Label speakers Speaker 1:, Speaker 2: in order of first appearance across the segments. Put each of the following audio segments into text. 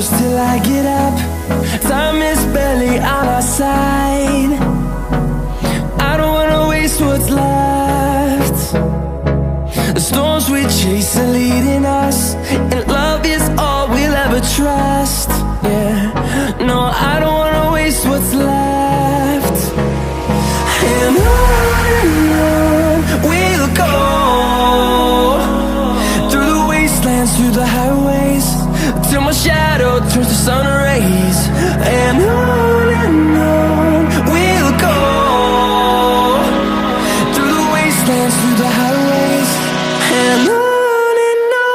Speaker 1: close till I get up. Time is barely on our side. I don't wanna waste what's left. The storms we chase are leading us, and love is all we'll ever trust. Yeah, no, I don't wanna waste what's left. And on we'll go, through the wastelands, through the highways, till my shadow turns to sun rays. And on we'll go, through the wastelands, through the highways, and on we'll go.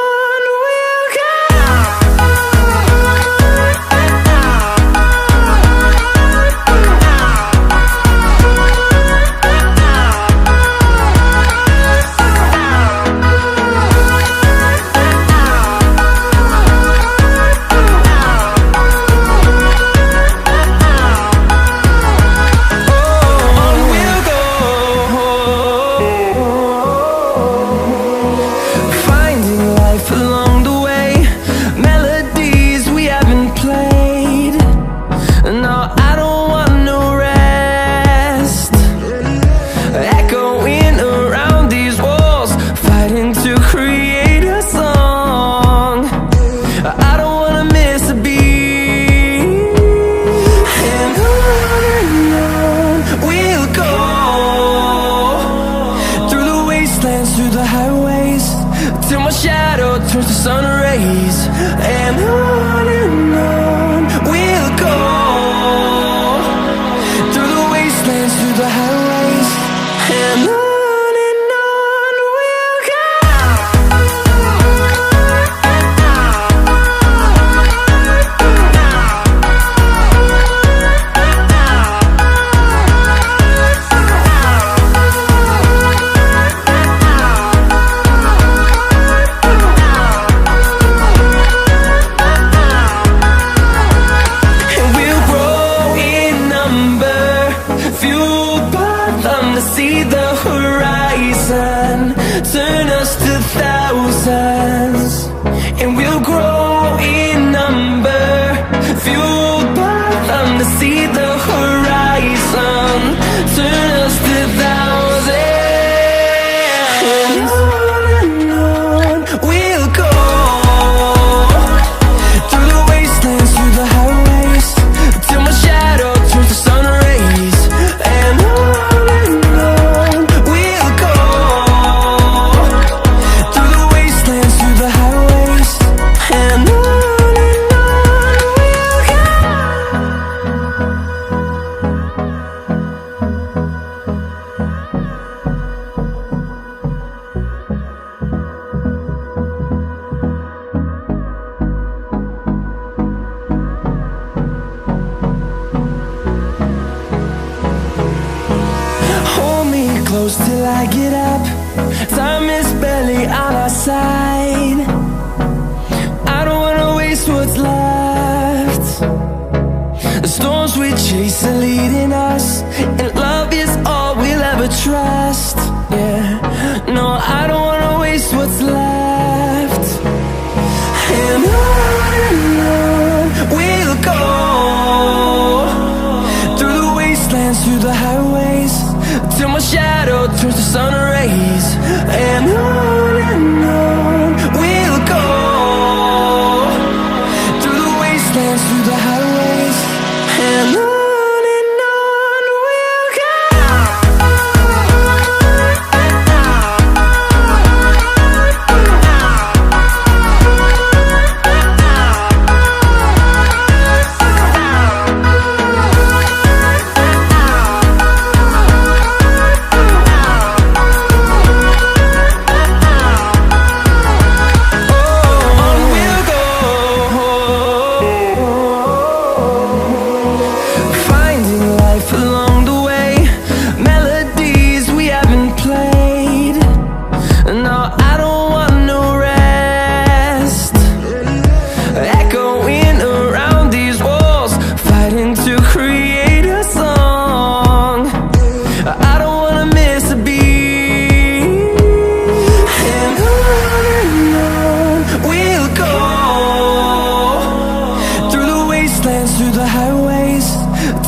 Speaker 1: Through the highways, till my shadow turns to sun rays. And on we'll go, through the wastelands, through the highways, and on we'll go. See the horizon turn us to thousands, and we'll grow in number, fueled by them. To see the horizon turn us to thousands, and on we'll go, through the wastelands, through the highways, till my shadow turns to sun rays. And close till I get up. Time is barely on our side. I don't wanna waste what's left. The storms we chase are leading us, and love is all we'll ever trust. Yeah, no, I don't wanna waste what's left. And on we'll go, through the wastelands, through the highways, till my shadow turns to sun rays. And on we'll go, through the wastelands, through the highways, and on we'll go.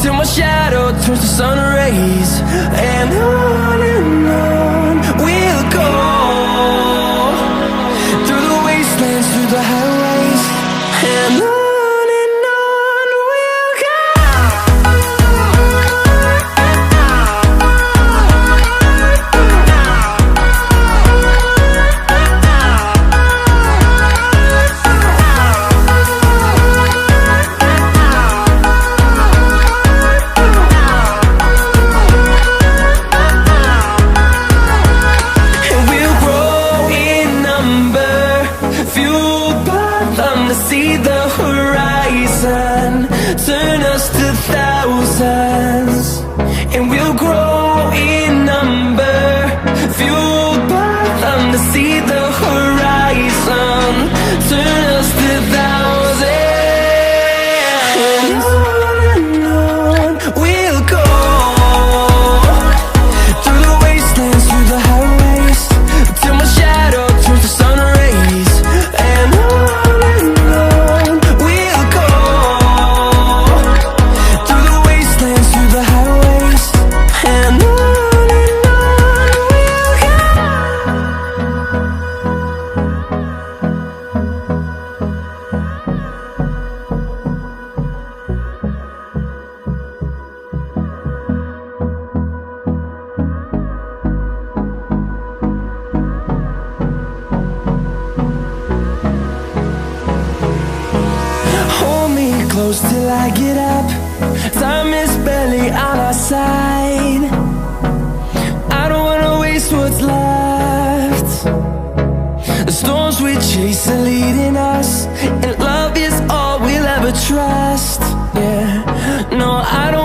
Speaker 1: till my shadow turns to sun rays. And on we'll go, through the wastelands, through the highways. And on we'll go. See the horizon, turn us to thousands, and we'll grow in number, fueled by them to see the horizon, turn us to thousands. And on we'll go, through the wastelands, through the highways, till my shadow turns to sun rays. And close till I get up. Time is barely on our side. I don't wanna waste what's left. The storms we chase are leading us, and love is all we'll ever trust. Yeah, no, I don't